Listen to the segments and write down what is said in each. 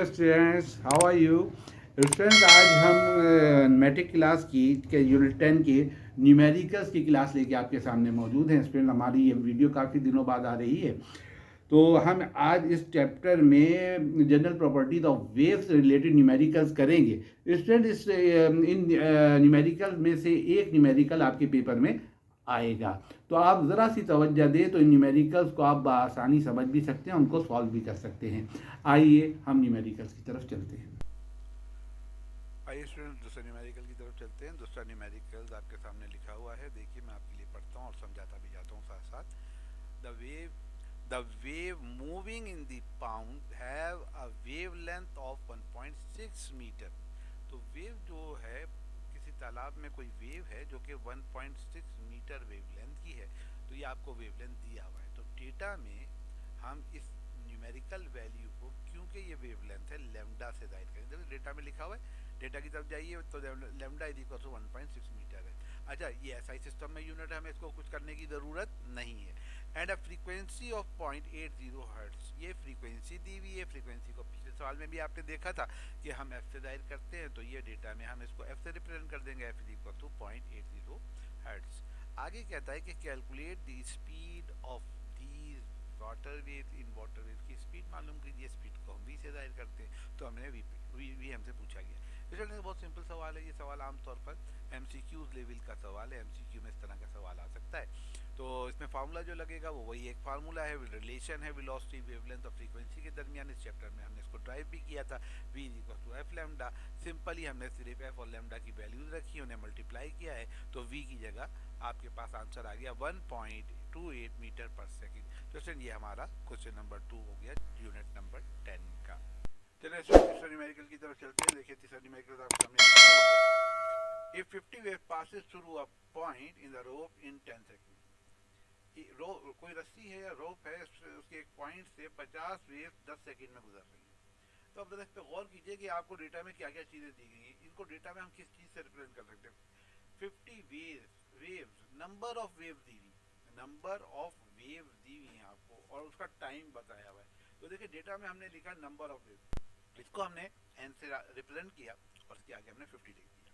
Hello students, how are you students. आज हम matric class की के यूनिट 10 के न्यूमेरिकल्स की क्लास लेके आपके सामने मौजूद हैं। स्टूडेंट, हमारी ये वीडियो काफ़ी दिनों बाद आ रही है, तो हम आज इस चैप्टर में general properties of waves related numericals करेंगे। स्टूडेंट, इन न्यूमेरिकल में से एक न्यूमेरिकल आपके पेपर में आएगा, तो आप ज़रा सी तवज्जो दें तो इन न्यूमेरिकल्स को आप आसानी समझ भी सकते हैं, उनको सॉल्व भी कर सकते हैं। आइए हम न्यूमेरिकल्स की तरफ चलते हैं। आइए स्टूडेंट, दूसरे न्यूमेरिकल की तरफ चलते हैं। दूसरा न्यूमेरिकल आपके सामने लिखा हुआ है, देखिए मैं आपके लिए पढ़ता हूँ और समझाता भी जाता हूँ साथ साथ। The wave moving in the pond have a wavelength of 1.6 metre. तो वेव जो है, किसी तालाब में कोई वेव है जो कि 1.6 मीटर वेवलेंथ की है, तो ये आपको वेवलेंथ दिया हुआ है। तो डेटा में हम इस न्यूमेरिकल वैल्यू को, क्योंकि ये वेवलेंथ है, लेमडा से जाहिर करें। जब डेटा में लिखा हुआ है, डेटा की तरफ जाइए तो lambda is equal to 1.6 metre है। अच्छा, ये एसआई सिस्टम में यूनिट है, हमें इसको कुछ करने की ज़रूरत नहीं है। And a frequency of 0.80 hertz, ये फ्रीक्वेंसी दी हुई है। फ्रीक्वेंसी को पिछले सवाल में भी आपने देखा था कि हम एफ से जाहिर करते हैं, तो ये डेटा में हम इसको एफ से रिप्रेजेंट कर देंगे, F is equal to 0.80 hertz. आगे कहता है कि calculate the speed of these water wave in water wave की स्पीड मालूम कीजिए। स्पीड को हम वी से जाहिर करते हैं, तो हमने वी हमसे पूछा गया। इसलिए बहुत सिंपल सवाल है, ये सवाल आमतौर पर एमसीक्यूज लेवल का सवाल है। एमसीक्यू में इस तरह का सवाल आ सकता है। तो इसमें फार्मूला जो लगेगा वो वही एक फार्मूला है, रिलेशन है वेलोसिटी, वेवलेंथ और फ्रीक्वेंसी के दरमियान। इस चैप्टर में हमने इसको ड्राइव भी किया था। v equal to F lambda. Simply हमने सिर्फ एफ और लेमडा की वैल्यूज रखी, उन्हें मल्टीप्लाई किया है, तो v की जगह आपके पास आंसर आ गया 1.28 मीटर पर सेकेंड। तो ये हमारा क्वेश्चन नंबर 2 हो गया यूनिट नंबर 10 का। चलिए तीसरा न्यूमेरिकल की तरफ चलते हैं। देखिए तीसरा न्यूमेरिकल आपके सामने लिखा हुआ है। If 50 wave passes through a point in the rope in 10 seconds, कोई रस्सी है या रोप है, उसके एक पॉइंट से 50 वेव 10 सेकंड में गुजर रही है। तो अब जरा इस पे गौर कीजिए कि आपको डेटा में क्या क्या चीजें दी गई हैं। इनको डेटा में हम किस चीज से रिप्रेजेंट कर सकते हैं। 50 वेव्स, नंबर ऑफ वेव दी हुई, नंबर ऑफ वेव दी हुई है आपको, और उसका टाइम बताया हुआ है। तो देखिए डेटा में हमने लिखा नंबर ऑफ वेव, इसको हमने एन से रिप्रेजेंट किया और इसके आगे हमने 50 लिख दिया।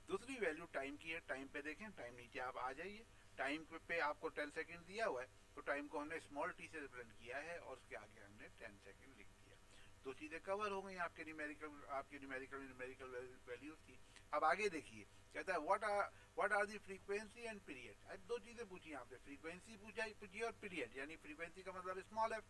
दूसरी वैल्यू टाइम की है। टाइम पे देखें, टाइम नीचे आप आ जाइए। टाइम पे आपको 10 सेकंड दिया हुआ है, तो टाइम को हमने स्मॉल टी से रिप्रेजेंट किया है और उसके आगे हमने 10 सेकंड लिख दिया। दो चीजें कवर हो गई आपके न्यूमेरिकल वैल्यूज की। अब आगे देखिए, कहता है what are the frequency and period. अब दो चीजें पूछी आपने, फ्रीक्वेंसी पूछी और पीरियड, यानी फ्रीक्वेंसी का मतलब स्मॉल एफ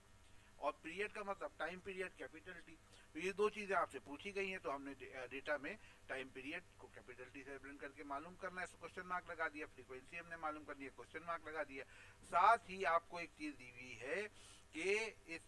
और पीरियड का मतलब टाइम पीरियड कैपिटल टी। तो ये दो चीजें आपसे पूछी गई हैं, तो हमने डेटा में टाइम पीरियड को कैपिटल टी से रिप्रेजेंट करके मालूम करना है, क्वेश्चन मार्क लगा दिया। फ्रीक्वेंसी हमने मालूम करनी है, क्वेश्चन मार्क लगा दिया। साथ ही आपको एक चीज दी हुई है कि इस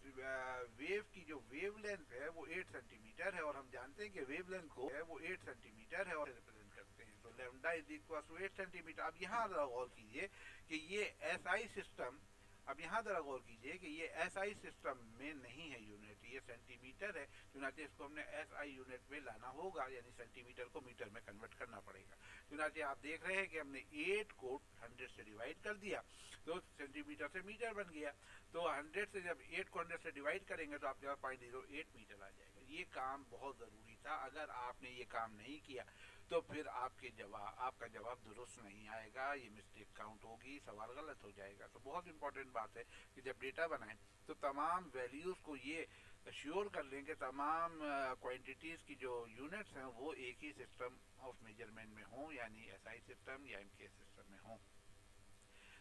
वेव की जो वेवलेंथ है वो 8 सेंटीमीटर है, और हम जानते हैं कि वेवलेंथ को है वो 8 सेंटीमीटर है और रिप्रेजेंट करते हैं। तो lambda is equal to 8 centimetre. अब यहाँ गौर कीजिए कि ये एसआई सिस्टम, अब यहाँ जरा गौर कीजिए कि ये एसआई सिस्टम में नहीं है यूनिट, ये सेंटीमीटर है, चुनाचे इसको हमने एसआई यूनिट में लाना होगा, यानी सेंटीमीटर को मीटर में कन्वर्ट करना पड़ेगा। चुनाचे आप देख रहे हैं कि हमने 8 को 100 से डिवाइड कर दिया, तो सेंटीमीटर से मीटर बन गया। तो 100 से जब 8 को 100 से डिवाइड करेंगे तो आपके पास 0.08 मीटर आ जाएगा। ये काम बहुत ज़रूरी था, अगर आपने ये काम नहीं किया तो फिर आपका जवाब दुरुस्त नहीं आएगा, ये मिस्टेक काउंट होगी, सवाल गलत हो जाएगा। तो बहुत इंपॉर्टेंट बात है कि जब डेटा बनाएं तो तमाम वैल्यूज़ को ये श्योर कर लें कि तमाम क्वांटिटीज़ की जो यूनिट्स हैं वो एक ही सिस्टम ऑफ मेजरमेंट में हों, यानी एसआई सिस्टम या एमके सिस्टम में हों।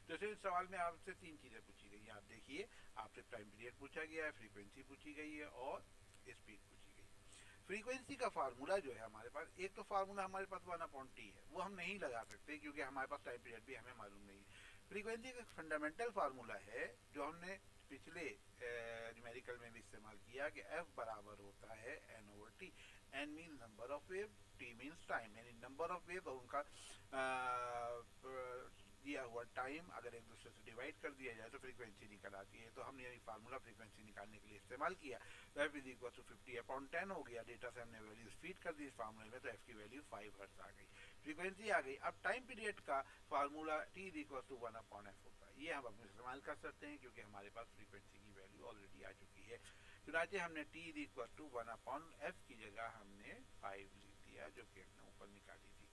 तो इस सवाल में आपसे तीन चीज़ें पूछी गई हैं। आप देखिए, आपसे टाइम पीरियड पूछा गया है, फ्रीक्वेंसी पूछी गई है और स्पीड पूछी गई है। फ्रीक्वेंसी का फार्मूला जो है हमारे पास, एक तो फार्मूला हमारे पास 1/T है, वो हम नहीं लगा सकते क्योंकि हमारे पास टाइम पीरियड भी हमें मालूम नहीं है। फ्रीक्वेंसी का फंडामेंटल फार्मूला है जो हमने पिछले न्यूमेरिकल में भी इस्तेमाल किया कि F बराबर होता है N/T। N mean number of wave, T means time, यानी नंबर ऑफ वेव और उनका दिया हुआ टाइम अगर एक दूसरे से डिवाइड कर दिया जाए तो फ्रीक्वेंसी निकल आती है। तो हमने ये फार्मूला फ्रीक्वेंसी निकालने के लिए इस्तेमाल किया। तो एफ इज इक्वल टू 50/10 हो गया। डेटा से हमने वैल्यूज फीड कर दी इस फार्मूले में, तो एफ की वैल्यू 5 हर्ट्ज आ गई, फ्रीक्वेंसी आ गई। अब टाइम पीरियड का formula T is equal to 1/f होता है। ये हम अपने इस्तेमाल कर सकते हैं क्योंकि हमारे पास फ्रीक्वेंसी की वैल्यू ऑलरेडी आ चुकी है। चुनाचे हमने T is equal to 1/f की जगह हमने 5 लिख दिया, जो कि हमने ऊपर निकाली थी।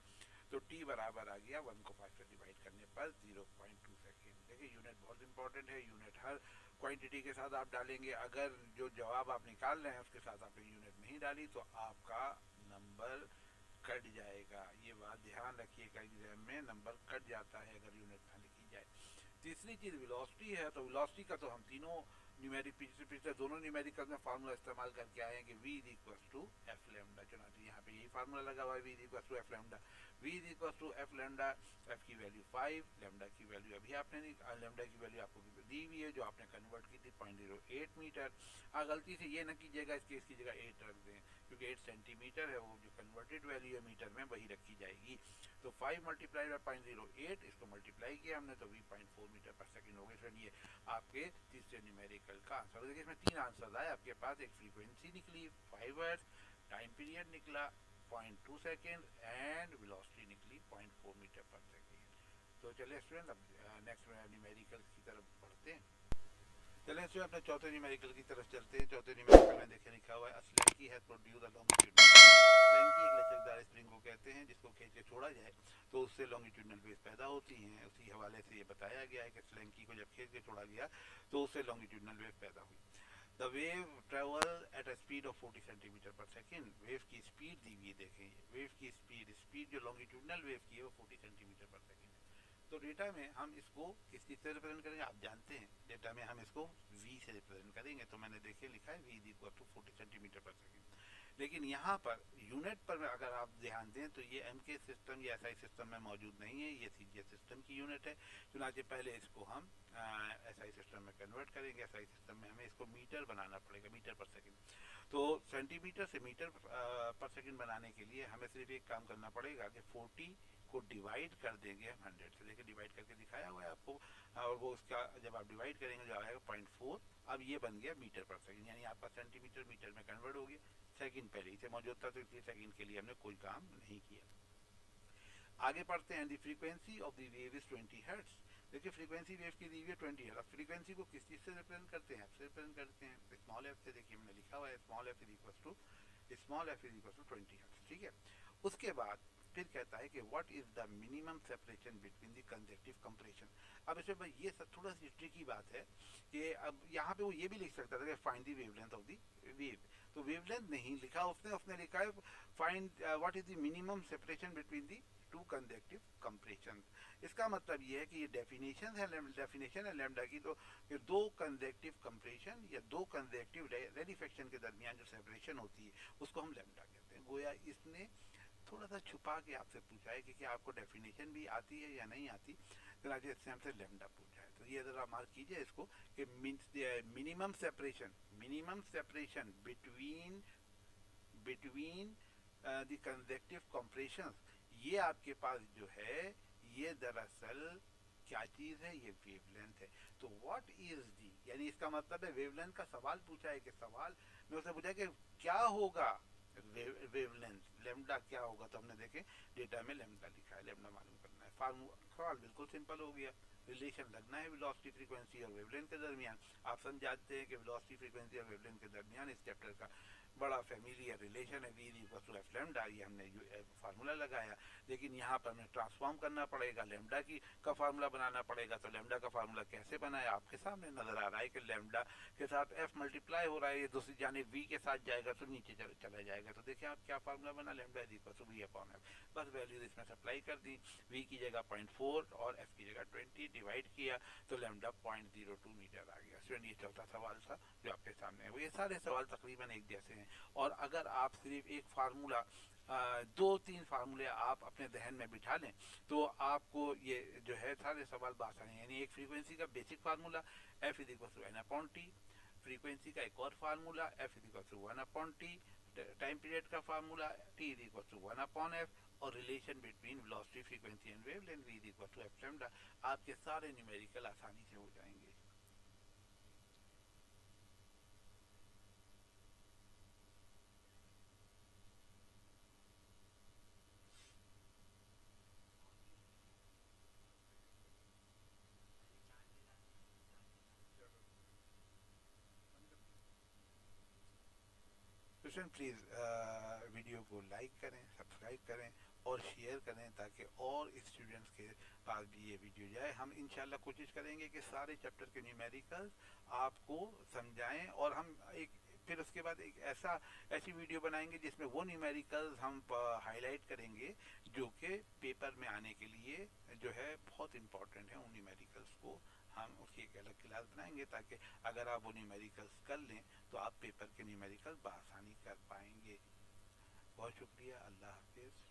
तो टी बराबर आ गया 1 को 5 से डिवाइड करने पर 0.2 सेकेंड। देखिए यूनिट बहुत इंपॉर्टेंट है, यूनिट हर क्वांटिटी के साथ आप डालेंगे। अगर जो जवाब आप निकाल रहे हैं उसके साथ आपने यूनिट नहीं डाली तो आपका नंबर कट जाएगा। ये बात ध्यान रखिएगा, एग्जाम में नंबर कट जाता है अगर यूनिट ना लिखी जाए। तीसरी चीज वेलोसिटी है, तो वेलोसिटी का तो हम तीनों न्यूमेरिक पिछले दोनों न्यूमेरिकल में फार्मूला इस्तेमाल करके आए हैं कि v is equal to F lambda. चुनाती यहाँ पे यही फार्मूला लगा हुआ है, v is equal to F lambda. v is equal to F lambda, f की वैल्यू 5, लेमडा की वैल्यू अभी आपने लेमडा की वैल्यू आपको दी हुई है जो आपने कन्वर्ट की थी 0.08 मीटर। गलती से ये ना कीजिएगा इसकी जगह 8 रख दें, क्योंकि 8 सेंटीमीटर है, वो जो कन्वर्टेड वैल्यू है मीटर में वही रखी जाएगी। तो 5 मल्टीप्लाई बाई 0.08, इसको मल्टीप्लाई किया हमने तो v.4 मीटर पर सेकंड हो गए। फिर ये आपके तीसरे न्यूमेरिकल का आंसर। देखिए इसमें 3 आंसर आए आपके पास। एक फ्रीक्वेंसी निकली 5 हर्ट्ज, टाइम पीरियड निकला 0.2 सेकेंड एंड वेलोसिटी निकली 0.4 मीटर पर सेकेंड। तो चलिए स्टूडेंट अब नेक्स्ट न्यूमेरिकल की तरफ बढ़ते हैं। चलिए स्टूडेंट अपने चौथे न्यूमेरिकल की तरफ चलते हैं। चौथे न्यूमेरिकल में देखिए लिखा हुआ है स्लैंकी हैज प्रोड्यूस्ड अ लॉन्गिट्यूडनल। स्लैंकी एक लचकदार स्प्रिंग को कहते हैं जिसको खींच के छोड़ा जाए तो उससे लॉन्गिट्यूडनल वेव पैदा होती हैं। उसी हवाले से ये बताया गया है कि स्लैंकी को जब खींच के छोड़ा गया तो उससे लॉन्गिट्यूडनल वेव पैदा हुई। The wave travel at a speed of 40 centimetre per second. Wave की स्पीड दी हुई देखें, वेव की स्पीड जो लॉन्गिट्यूडनल वेव की है वो 40 सेंटीमीटर पर सेकेंड है। तो डेटा में हम इसको किस चीज से रिप्रेजेंट करेंगे, आप जानते हैं डेटा में हम इसको v से रिप्रेजेंट करेंगे। तो मैंने देखिए लिखा है v is equal to 40 centimetre per second. लेकिन यहाँ पर यूनिट पर अगर आप ध्यान दें तो ये एम के सिस्टम या एसआई सिस्टम में मौजूद नहीं है, ये सीजीएस सिस्टम की यूनिट है। चुनाचे पहले इसको हम एसआई सिस्टम में कन्वर्ट करेंगे। एसआई सिस्टम में हमें इसको मीटर बनाना पड़ेगा, मीटर पर सेकेंड। तो सेंटीमीटर से मीटर पर सेकेंड बनाने के लिए हमें सिर्फ एक काम करना पड़ेगा कि 40 को डिवाइड कर देंगे हम 100 से। देखिए डिवाइड करके दिखाया हुआ है आपको, और वो उसका जब आप डिवाइड करेंगे जो आएगा 0.4। अब ये बन गया मीटर पर सेकेंड, यानी आपका सेंटीमीटर मीटर में कन्वर्ट हो गया। सेकंड पहले ही से मौजूद था तो इसलिए सेकंड के लिए हमने कोई काम नहीं किया। आगे पढ़ते हैं। The frequency of the wave is 20 hertz. देखिए फ्रीक्वेंसी वेव की दी हुई है 20 हर्ट्ज। फ्रीक्वेंसी को किस चीज से रिप्रेजेंट करते हैं, एफ से रिप्रेजेंट करते हैं, स्मॉल एफ से। देखिए हमने लिखा हुआ है small F is equal to 20 hertz, ठीक है। उसके बाद फिर कहता है कि what is the minimum separation between the consecutive compression. अब इसमें भाई ये सब थोड़ा सी ट्रिकी बात है कि अब यहाँ पे वो ये भी लिख सकता था कि find the wavelength of the wave. तो वेवलेंथ नहीं लिखा उसने लिखा है find what is the minimum separation between the two consecutive compression. इसका मतलब ये है कि ये डेफिनेशन है लैम्डा की। तो ये दो कंसेक्टिव कंप्रेशन या दो कंसेक्टिव रेडिफेक्शन के दरमियान जो सेपरेशन होती है उसको हम लैम्डा कहते हैं। गोया इसने थोड़ा सा छुपा के आपसे पूछा है कि आपको डेफिनेशन भी आती है या नहीं आती, तो आज इससे हमसे लैम्डा पूछा है। तो ये जरा मार्क कीजिए इसको कि minimum separation between the consecutive compression, ये आपके पास जो है ये दरअसल क्या चीज है, ये वेवलेंथ है। तो व्हाट इज दी, यानी इसका मतलब है वेवलेंथ का सवाल पूछा है कि सवाल में उसने पूछा कि क्या होगा वेवलेंथ लैम्डा क्या होगा। तो हमने देखे डेटा में लैम्डा लिखा है, लैम्डा मालूम करना है। सवाल बिल्कुल सिंपल हो गया, रिलेशन लगना है वेलोसिटी फ्रीक्वेंसी और वेवलेंथ के दरमियान। आप समझाते हैं कि वेलोसिटी फ्रीक्वेंसी और वेवलेंथ के दरमियान इस चैप्टर का बड़ा फैमिलियर रिलेशन है, v equal to F lambda. ये हमने फार्मूला लगाया, लेकिन यहाँ पर हमें ट्रांसफॉर्म करना पड़ेगा, लैम्डा की का फार्मूला बनाना पड़ेगा। तो लैम्डा का फार्मूला कैसे बनाया आपके सामने नजर आ रहा है कि लैम्डा के साथ एफ मल्टीप्लाई हो रहा है, ये दूसरी जाने v के साथ जाएगा तो नीचे चला जाएगा। तो देखिए आप क्या फार्मूला बना, lambda is equal to v upon F. बस वैल्यूज इसमें सप्लाई कर दी, v की जगह 0.4 और f की जगह 20 डिवाइड किया तो लैम्डा 0.02 मीटर आ गया। स्टूडेंट ये चौथा सवाल था जो आपके सामने है। वो ये सारे सवाल तकरीबन एक जैसे हैं, और अगर आप सिर्फ एक फार्मूला 2-3 फार्मूले आप अपने जहन में बिठा लें तो आपको ये जो है सारे सवाल बासानी है। यानी एक फ्रीक्वेंसी का basic formula f is equal to n upon t, frequency का एक और formula f is equal to 1 upon t, time period का formula T is equal to 1 upon f, और relation between velocity frequency and wavelength v is equal to F lambda. आपके सारे numerical आसानी से हो जाएंगे। स्टूडेंट प्लीज़ वीडियो को like करें, सब्सक्राइब करें और शेयर करें ताकि और स्टूडेंट्स के पास भी ये वीडियो जाए। हम इंशाल्लाह कोशिश करेंगे कि सारे चैप्टर के न्यूमेरिकल्स आपको समझाएं और हम एक फिर उसके बाद एक ऐसी वीडियो बनाएंगे जिसमें वो न्यूमेरिकल्स हम हाईलाइट करेंगे जो कि पेपर में आने के लिए जो है बहुत इंपॉर्टेंट है। उन न्यूमेरिकल्स को हम उसकी एक अलग क्लास बनाएंगे ताकि अगर आप वो न्यूमेरिकल्स कर लें तो आप पेपर के न्यूमेरिकल बआसानी कर पाएंगे। बहुत शुक्रिया, अल्लाह हाफिज़।